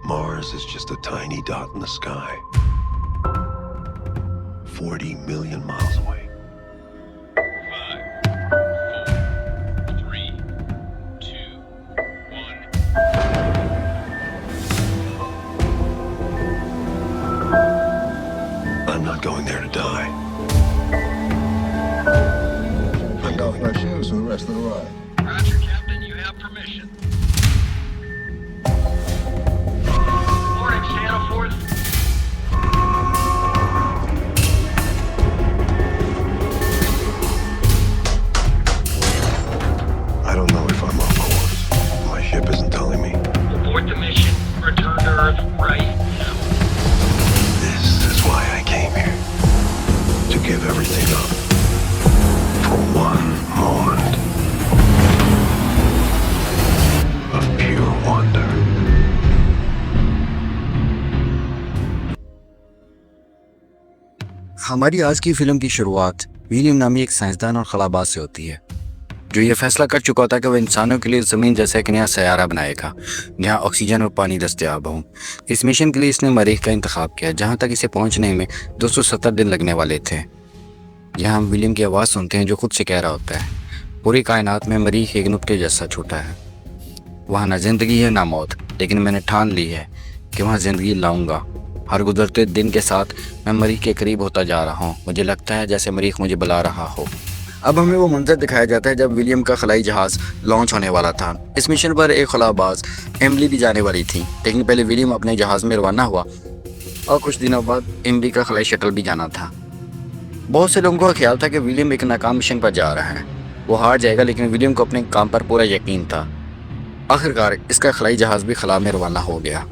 Mars is just a tiny dot in the sky. 40 million miles away. 5, 4, 3, 2, 1. I'm not going there to die. Take off my shoes for the rest of the ride. Roger, Captain, you have permission. Morning, Staniforth. I don't know if I'm off course. My ship isn't telling me. Abort the mission. Return to Earth right now. This is why I came here. To give everything up. For one moment. Of pure wonder. हमारी आज की film की शुरुआत William नामी एक साइंसदान और खलाबाज से होती है, जो ये फैसला कर चुका था कि वह इंसानों के लिए ज़मीन जैसा एक नया सैयारा बनाएगा जहाँ ऑक्सीजन और पानी दस्तयाब हों। इस मिशन के लिए इसने मरीख का इंतखाब किया, जहाँ तक इसे पहुँचने में 270 दिन लगने वाले थे। यहाँ हम विलियम की आवाज़ सुनते हैं जो खुद से कह रहा होता है, पूरी कायनात में मरीख एक नुक्ते जैसा छोटा है। वहाँ ना ज़िंदगी है ना मौत, लेकिन मैंने ठान ली है कि वहाँ ज़िंदगी लाऊंगा। हर गुजरते दिन के साथ मैं मरीख के करीब होता जा रहा हूँ। मुझे लगता है जैसे मरीख मुझे बुला रहा हो। अब हमें वो मंजर दिखाया जाता है जब विलियम का खलाई जहाज़ लॉन्च होने वाला था। इस मिशन पर एक खलाबाज एमली भी जाने वाली थी, लेकिन पहले विलियम अपने जहाज़ में रवाना हुआ और कुछ दिनों बाद एमली का खलाई शटल भी जाना था। बहुत से लोगों का ख्याल था कि विलियम एक नाकाम मिशन पर जा रहा है, वो हार जाएगा, लेकिन विलियम को अपने काम पर पूरा यकीन था। आखिरकार इसका खलाई जहाज़ भी खला में रवाना हो गया।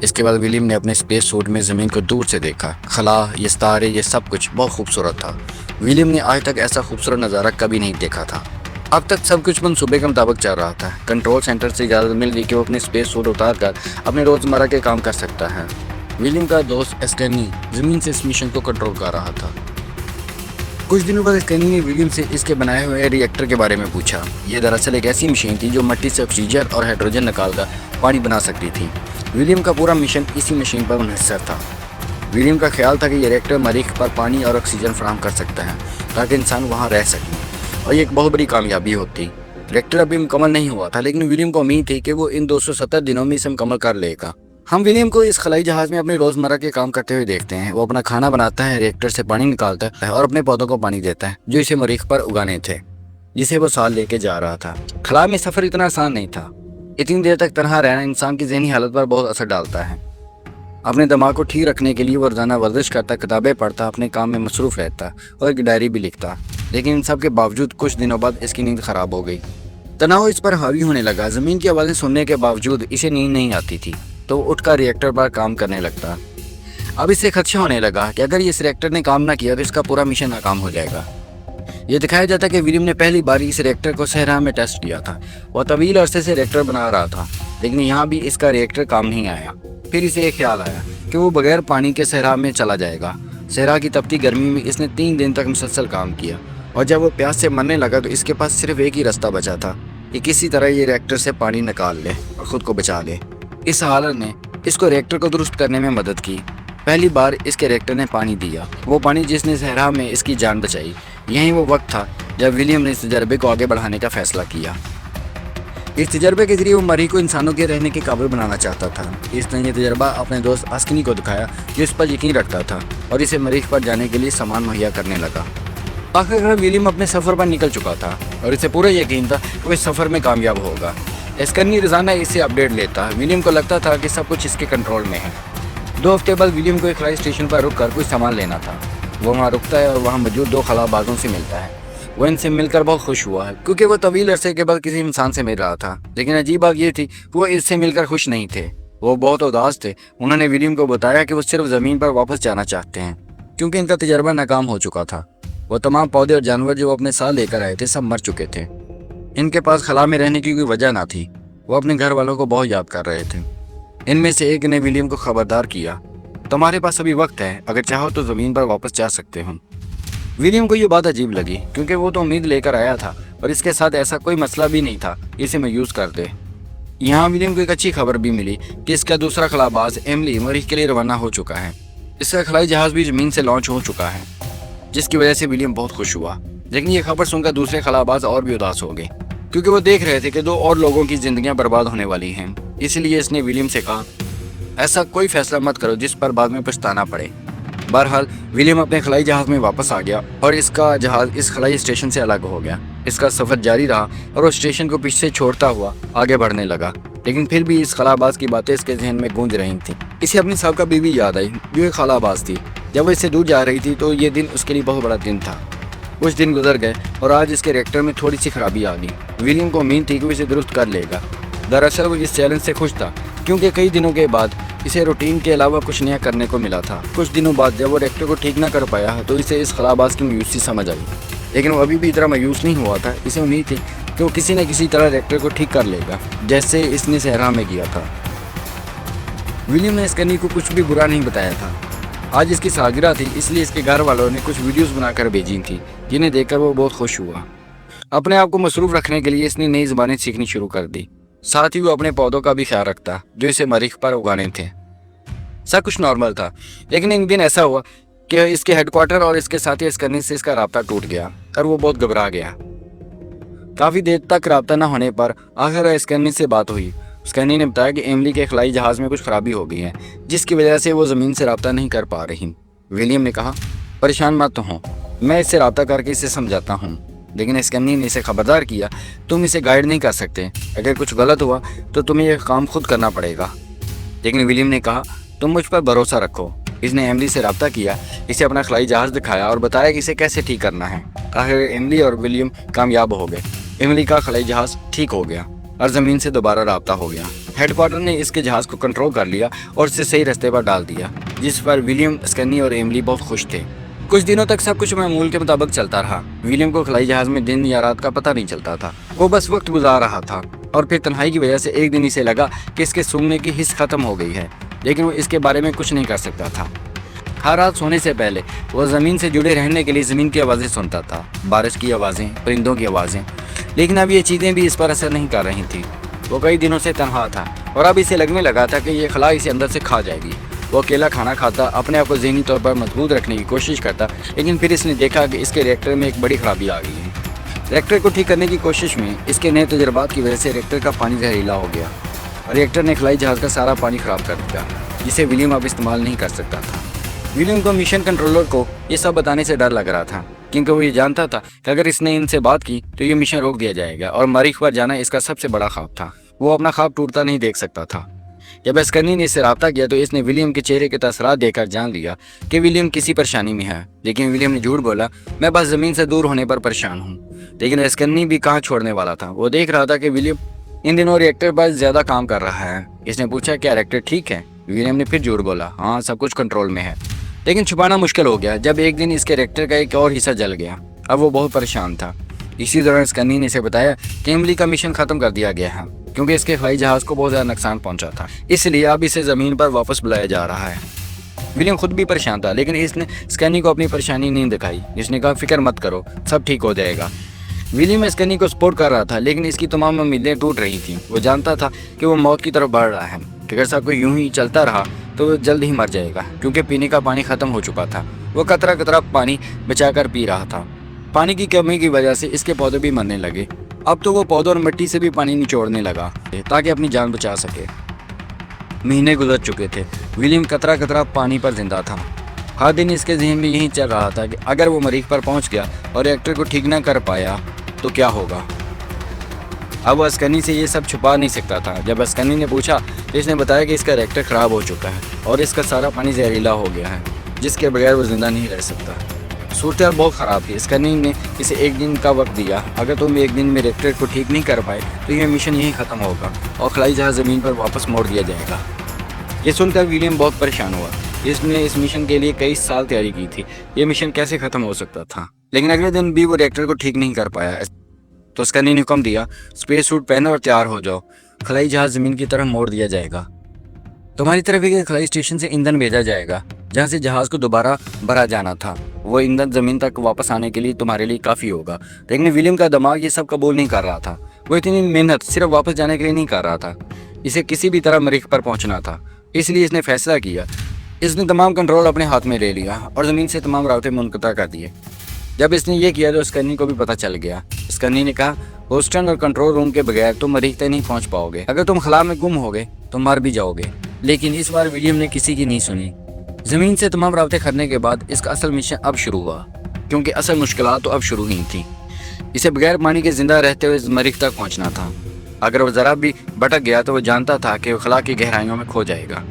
इसके बाद विलियम ने अपने स्पेस सूट में ज़मीन को दूर से देखा। खला, ये सितारे, ये सब कुछ बहुत खूबसूरत था। विलियम ने आज तक ऐसा खूबसूरत नज़ारा कभी नहीं देखा था। अब तक सब कुछ मंसूबे के मुताबिक चल रहा था। कंट्रोल सेंटर से इजाज़त मिल गई कि वो अपने स्पेस सूट उतार कर अपने रोज़मर्रा के काम कर सकता है। विलियम का दोस्त स्टैनी ज़मीन से इस मिशन को कंट्रोल कर रहा था। कुछ दिनों बाद स्टैनी ने विलियम से इसके बनाए हुए रिएक्टर के बारे में पूछा। ये दरअसल एक ऐसी मशीन थी जो मिट्टी से ऑक्सीजन और हाइड्रोजन निकालकर पानी बना सकती थी। विलियम का पूरा मिशन इसी मशीन पर मुनहसर था। विलियम का ख्याल था कि ये रिएक्टर मरीख पर पानी और ऑक्सीजन फराहम कर सकता है ताकि इंसान वहाँ रह सके, और ये एक बहुत बड़ी कामयाबी होती। रिएक्टर अभी मुकम्मल नहीं हुआ था, लेकिन विलियम को उम्मीद थी कि वो इन 270 दिनों में इसे मुकम्मल कर लेगा। हम विलियम को इस खलाई जहाज़ में अपने रोज़मर्रा के काम करते हुए देखते हैं। वो अपना खाना बनाता है, रिएक्टर से पानी निकालता है और अपने पौधों को पानी देता है जो इसे मरीख पर उगाने थे, जिसे वो साल लेके जा रहा था। खला में सफ़र इतना आसान नहीं था। इतनी देर तक तनहा रहना इंसान की ज़हनी हालत पर बहुत असर डालता है। अपने दिमाग को ठीक रखने के लिए वो रोज़ाना वर्जिश करता, किताबें पढ़ता, अपने काम में मसरूफ़ रहता और एक डायरी भी लिखता। लेकिन इन सब के बावजूद कुछ दिनों बाद इसकी नींद ख़राब हो गई। तनाव इस पर हावी होने लगा। ज़मीन की आवाज़ें सुनने के बावजूद इसे नींद नहीं आती थी, तो उठकर रिएक्टर पर काम करने लगता। अब इससे खदशा होने लगा कि अगर इस रिएक्टर ने काम ना किया तो इसका पूरा मिशन नाकाम हो जाएगा। ये दिखाया जाता है कि विलियम ने पहली बार इस रिएक्टर को सहरा में टेस्ट किया था। वह तवील अरसे से रिएक्टर बना रहा था, लेकिन यहाँ भी इसका रिएक्टर काम नहीं आया। फिर इसे एक ख्याल आया कि वो बगैर पानी के सहरा में चला जाएगा। सहरा की तपती गर्मी में इसने 3 दिन तक मुसलसल काम किया, और जब वो प्यास से मरने लगा तो इसके पास सिर्फ एक ही रास्ता बचा था कि किसी तरह ये रिएक्टर से पानी निकाल ले और ख़ुद को बचा ले। इस हालत ने इसको रिएक्टर को दुरुस्त करने में मदद की। पहली बार इसके रिएक्टर ने पानी दिया, वो पानी जिसने सहरा में इसकी जान बचाई। यही वो वक्त था जब विलियम ने इस तजर्बे को आगे बढ़ाने का फैसला किया। इस तजर्बे के जरिए वो मरीख को इंसानों के रहने के काबिल बनाना चाहता था। इसने ये तजर्बा अपने दोस्त अस्कनी को दिखाया, जो इस पर यकीन रखता था और इसे मरीख पर जाने के लिए सामान मुहैया करने लगा। आखिरकार विलियम अपने सफ़र पर निकल चुका था और इसे पूरा यकीन था कि वो इस सफ़र में कामयाब होगा। अस्कनी रोज़ाना इससे अपडेट लेता। विलियम को लगता था कि सब कुछ इसके कंट्रोल में है। 2 हफ्ते बाद विलियम को एक खलाई स्टेशन पर रुक कर कुछ सामान लेना था। वो वहाँ रुकता है और वहाँ मौजूद 2 खलाबाजों से मिलता है। वो इनसे मिलकर बहुत खुश हुआ है, क्योंकि वो तवील अरसे के बाद किसी इंसान से मिल रहा था। लेकिन अजीब बात ये थी, वो इससे मिलकर खुश नहीं थे। वो बहुत उदास थे। उन्होंने विलियम को बताया कि वो सिर्फ ज़मीन पर वापस जाना चाहते हैं, क्योंकि इनका तजर्बा नाकाम हो चुका था। वो तमाम पौधे और जानवर जो वो अपने साथ लेकर आए थे सब मर चुके थे। इनके पास खला में रहने की कोई वजह ना थी। वो अपने घर वालों को बहुत याद कर रहे थे। इनमें से एक ने विलियम को खबरदार किया, तुम्हारे पास अभी वक्त है, अगर चाहो तो ज़मीन पर वापस जा सकते हो। विलियम को ये बात अजीब लगी, क्योंकि वो तो उम्मीद लेकर आया था और इसके साथ ऐसा कोई मसला भी नहीं था इसे मायूस कर दे। यहाँ विलियम को एक अच्छी खबर भी मिली कि इसका दूसरा खलाबाज एमिली मरीख के लिए रवाना हो चुका है। इसका खलाई जहाज भी जमीन से लॉन्च हो चुका है, जिसकी वजह से विलियम बहुत खुश हुआ। लेकिन ये खबर सुनकर दूसरे खलाबाज और भी उदास हो गए, क्योंकि वो देख रहे थे कि 2 और लोगों की जिंदगियां बर्बाद होने वाली हैं। इसलिए इसने विलियम से कहा, ऐसा कोई फैसला मत करो जिस पर बाद में पछताना पड़े। बहरहाल विलियम अपने खलाई जहाज में वापस आ गया और इसका जहाज इस खलाई स्टेशन से अलग हो गया। इसका सफर जारी रहा और वो स्टेशन को पीछे छोड़ता हुआ आगे बढ़ने लगा। लेकिन फिर भी इस खलाबाज की बातें इसके जहन में गूंज रही थी। इसे अपनी साहबका बीवी याद आई, जो एक खलाबाज थी। जब वो इससे दूर जा रही थी तो ये दिन उसके लिए बहुत बड़ा दिन था। कुछ दिन गुजर गए और आज इसके रिएक्टर में थोड़ी सी खराबी आ गई। विलियम को उम्मीद थी कि वो इसे दुरुस्त कर लेगा। दरअसल वो इस चैलेंज से खुश था, क्योंकि कई दिनों के बाद इसे रूटीन के अलावा कुछ नया करने को मिला था। कुछ दिनों बाद जब वो रिएक्टर को ठीक ना कर पाया तो इसे इस खलाबाज की मायूसी समझ आई। लेकिन वो अभी भी इतना मायूस नहीं हुआ था। इसे उम्मीद थी कि वो किसी न किसी तरह रिएक्टर को ठीक कर लेगा, जैसे इसने सहरा में किया था। विलियम ने स्कैनी को कुछ भी बुरा नहीं बताया था। आज इसकी सालगिरह थी, इसलिए इसके घर वालों ने कुछ वीडियोस बनाकर भेजी थी, जिन्हें देखकर वो बहुत खुश हुआ। अपने आप को मसरूफ रखने के लिए इसने नई ज़बानें सीखनी शुरू कर दी। साथ ही वो अपने पौधों का भी ख्याल रखता, जो इसे मरीख पर उगाने थे। सब कुछ नॉर्मल था, लेकिन एक दिन ऐसा हुआ कि इसके हेडक्वार्टर और इसके साथी स्कैनी से इसका राब्ता टूट गया और वो बहुत घबरा गया। काफ़ी देर तक राब्ता न होने पर आखिर स्कैनी से बात हुई। स्कैनी ने बताया कि एमिली के खलाई जहाज़ में कुछ खराबी हो गई है, जिसकी वजह से वो ज़मीन से राब्ता नहीं कर पा रही। विलियम ने कहा, परेशान मत हो, मैं इससे राब्ता करके इसे समझाता हूँ। लेकिन स्कैनी ने इसे खबरदार किया, तुम इसे गाइड नहीं कर सकते। अगर कुछ गलत हुआ तो तुम्हें यह काम खुद करना पड़ेगा। लेकिन विलियम ने कहा, तुम मुझ पर भरोसा रखो। इसने एमिली से राब्ता किया, इसे अपना खलाई जहाज़ दिखाया और बताया कि इसे कैसे ठीक करना है। आखिर एमिली और विलियम कामयाब हो गए। एमिली का खलाई जहाज़ ठीक हो गया और ज़मीन से दोबारा राब्ता हो गया। हेडक्वार्टर ने इसके जहाज़ को कंट्रोल कर लिया और इसे सही रास्ते पर डाल दिया, जिस पर विलियम, स्कैनी और एमिली बहुत खुश थे। कुछ दिनों तक सब कुछ मामूल के मुताबिक चलता रहा। विलियम को खलाई जहाज़ में दिन या रात का पता नहीं चलता था। वो बस वक्त गुजार रहा था और फिर तन्हाई की वजह से एक दिन इसे लगा कि इसके सूंघने की हिस्स खत्म हो गई है, लेकिन वो इसके बारे में कुछ नहीं कर सकता था। हर रात सोने से पहले वो ज़मीन से जुड़े रहने के लिए ज़मीन की आवाज़ें सुनता था, बारिश की आवाज़ें, परिंदों की आवाज़ें। लेकिन अब ये चीज़ें भी इस पर असर नहीं कर रही थी। वो कई दिनों से तन्हा था और अब इसे लगने लगा था कि ये खला इसे अंदर से खा जाएगी। वो अकेला खाना खाता, अपने आप को ज़हनी तौर पर मजबूत रखने की कोशिश करता। लेकिन फिर इसने देखा कि इसके रिएक्टर में एक बड़ी खराबी आ गई है। रिएक्टर को ठीक करने की कोशिश में इसके नए तजर्बात की वजह से रिएक्टर का पानी जहरीला हो गया। रिएक्टर ने खलाई जहाज़ का सारा पानी ख़राब कर दिया, जिसे विलियम अब इस्तेमाल नहीं कर सकता था। विलियम को मिशन कंट्रोलर को ये सब बताने से डर लग रहा था, क्योंकि वो ये जानता था कि अगर इसने इनसे बात की तो ये मिशन रोक दिया जाएगा और मरीख पर जाना इसका सबसे बड़ा ख्वाब था। वो अपना ख्वाब टूटता नहीं देख सकता था। जब स्कैनी ने इससे राब्ता किया तो इसने विलियम के चेहरे के तसरात देखकर जान लिया कि विलियम किसी परेशानी में है। लेकिन विलियम ने झूठ बोला, मैं बस ज़मीन से दूर होने पर परेशान हूँ। लेकिन स्कैनी भी कहाँ छोड़ने वाला था। वो देख रहा था कि विलियम इन दिनों रिएक्टर पर ज़्यादा काम कर रहा है। इसने पूछा, क्या रिएक्टर ठीक है? विलियम ने फिर झूठ बोला, हाँ सब कुछ कंट्रोल में है। लेकिन छुपाना मुश्किल हो गया जब एक दिन इसके रिएक्टर का एक और हिस्सा जल गया। अब वो बहुत परेशान था। इसी दौरान स्कैनी ने इसे बताया कि एमिली का मिशन ख़त्म कर दिया गया है, क्योंकि इसके हवाई जहाज़ को बहुत ज़्यादा नुकसान पहुंचा था। इसलिए अब इसे ज़मीन पर वापस बुलाया जा रहा है। विलियम खुद भी परेशान था, लेकिन इसने स्कैनी को अपनी परेशानी नहीं दिखाई। इसने कहा, फिक्र मत करो, सब ठीक हो जाएगा। विलियम स्कैनी को सपोर्ट कर रहा था, लेकिन इसकी तमाम उम्मीदें टूट रही थीं। वो जानता था कि वो मौत की तरफ बढ़ रहा है। अगर सब कोई यूं ही चलता रहा तो वो जल्द ही मर जाएगा, क्योंकि पीने का पानी ख़त्म हो चुका था। वो कतरा कतरा पानी बचाकर पी रहा था। पानी की कमी की वजह से इसके पौधे भी मरने लगे। अब तो वो पौधों और मिट्टी से भी पानी निचोड़ने लगा ताकि अपनी जान बचा सके। महीने गुजर चुके थे। विलियम कतरा कतरा पानी पर जिंदा था। हर दिन इसके जहन में यही चल रहा था कि अगर वो मरीख पर पहुंच गया और रिएक्टर को ठीक ना कर पाया तो क्या होगा। अब वो स्कैनी से ये सब छुपा नहीं सकता था। जब स्कैनी ने पूछा तो इसने बताया कि इसका रिएक्टर ख़राब हो चुका है और इसका सारा पानी जहरीला हो गया है, जिसके बगैर वो ज़िंदा नहीं रह सकता। सूरत बहुत ख़राब थी। स्कैनी ने इसे एक दिन का वक्त दिया। अगर तुम एक दिन में रिएक्टर को ठीक नहीं कर पाए तो यह मिशन यहीं ख़त्म होगा और खलाई जहाज़ ज़मीन पर वापस मोड़ दिया जाएगा। ये सुनकर विलियम बहुत परेशान हुआ। इसने इस मिशन के लिए कई साल तैयारी की थी। ये मिशन कैसे ख़त्म हो सकता था? लेकिन अगले दिन भी वो रिएक्टर को ठीक नहीं कर पाया तो स्कैनी ने हुक्म दिया, स्पेस सूट पहनो और तैयार हो जाओ, खलाई जहाज़ ज़मीन की तरफ मोड़ दिया जाएगा। तुम्हारी तरफ एक खलाई स्टेशन से ईंधन भेजा जाएगा, जहाँ से जहाज़ को दोबारा भरा जाना था। वो ईंधन ज़मीन तक वापस आने के लिए तुम्हारे लिए काफ़ी होगा। लेकिन विलियम का दिमाग ये सब कबूल नहीं कर रहा था। वो इतनी मेहनत सिर्फ वापस जाने के लिए नहीं कर रहा था, इसे किसी भी तरह मरीख पर पहुंचना था। इसलिए इसने फैसला किया, इसने तमाम कंट्रोल अपने हाथ में ले लिया और ज़मीन से तमाम रास्ते मुनक़ता कर दिए। जब इसने ये किया तो स्कन्नी को भी पता चल गया। स्कन्नी ने कहा, होस्टन और कंट्रोल रूम के बगैर तुम मरीख तक नहीं पहुंच पाओगे। अगर तुम खला में गुम होगे तो मर भी जाओगे। लेकिन इस बार विलियम ने किसी की नहीं सुनी। ज़मीन से तमाम रास्ते करने के बाद इसका असल मिशन अब शुरू हुआ, क्योंकि असल मुश्किलात तो अब शुरू ही थी। इसे बगैर पानी के जिंदा रहते हुए मरीख तक पहुंचना था। अगर वो ज़रा भी भटक गया तो वो जानता था कि वो खला की गहराइयों में खो जाएगा।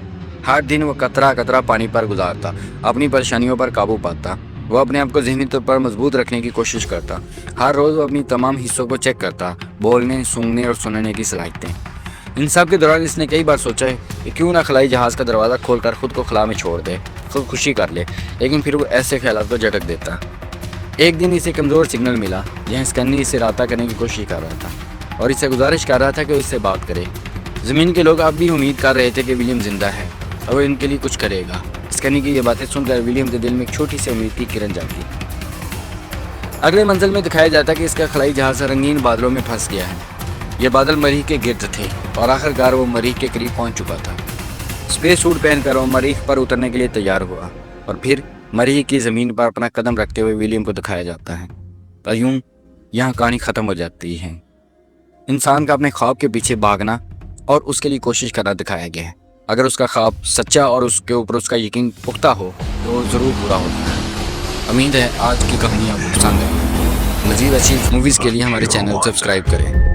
हर दिन वो कतरा कतरा पानी पर गुजारता, अपनी परेशानियों पर काबू पाता। वो अपने आप को ज़हनी तौर पर मजबूत रखने की कोशिश करता। हर रोज़ वो अपनी तमाम हिस्सों को चेक करता, बोलने, सूंघने और सुनने की सलाहियतें। इन सब के दौरान इसने कई बार सोचा है कि क्यों ना खलाई जहाज़ का दरवाज़ा खोलकर खुद को खला में छोड़ दे, खुदकुशी कर ले। लेकिन फिर वो ऐसे ख्यालात को झटक देता। एक दिन इसे कमज़ोर सिग्नल मिला जहाँ स्कन्नी इससे रब्ता करने की कोशिश कर रहा था और इससे गुजारिश कर रहा था कि इससे बात करे। ज़मीन के लोग अब भी उम्मीद कर रहे थे कि विलियम ज़िंदा है और वो इनके लिए कुछ करेगा। स्कन्नी की ये बातें सुनकर विलियम के दिल में एक छोटी सी उम्मीद की किरण जाती। अगले मंजिल में दिखाया जाता कि इसका खलाई जहाज़ रंगीन बादलों में फंस गया है। ये बादल मरीख के गिर्द थे और आखिरकार वो मरीख के करीब पहुंच चुका था। स्पेस सूट पहनकर वो मरीख पर उतरने के लिए तैयार हुआ और फिर मरीख की ज़मीन पर अपना कदम रखते हुए विलियम को दिखाया जाता है। और यूं यहाँ कहानी ख़त्म हो जाती है। इंसान का अपने ख्वाब के पीछे भागना और उसके लिए कोशिश करना दिखाया गया है। अगर उसका ख्वाब सच्चा और उसके ऊपर उसका यकीन पुख्ता हो तो वो ज़रूर पूरा होता है। उम्मीद है आज की कहानी आपको पसंद है। मज़ीद अच्छी मूवीज़ के लिए हमारे चैनल सब्सक्राइब करें।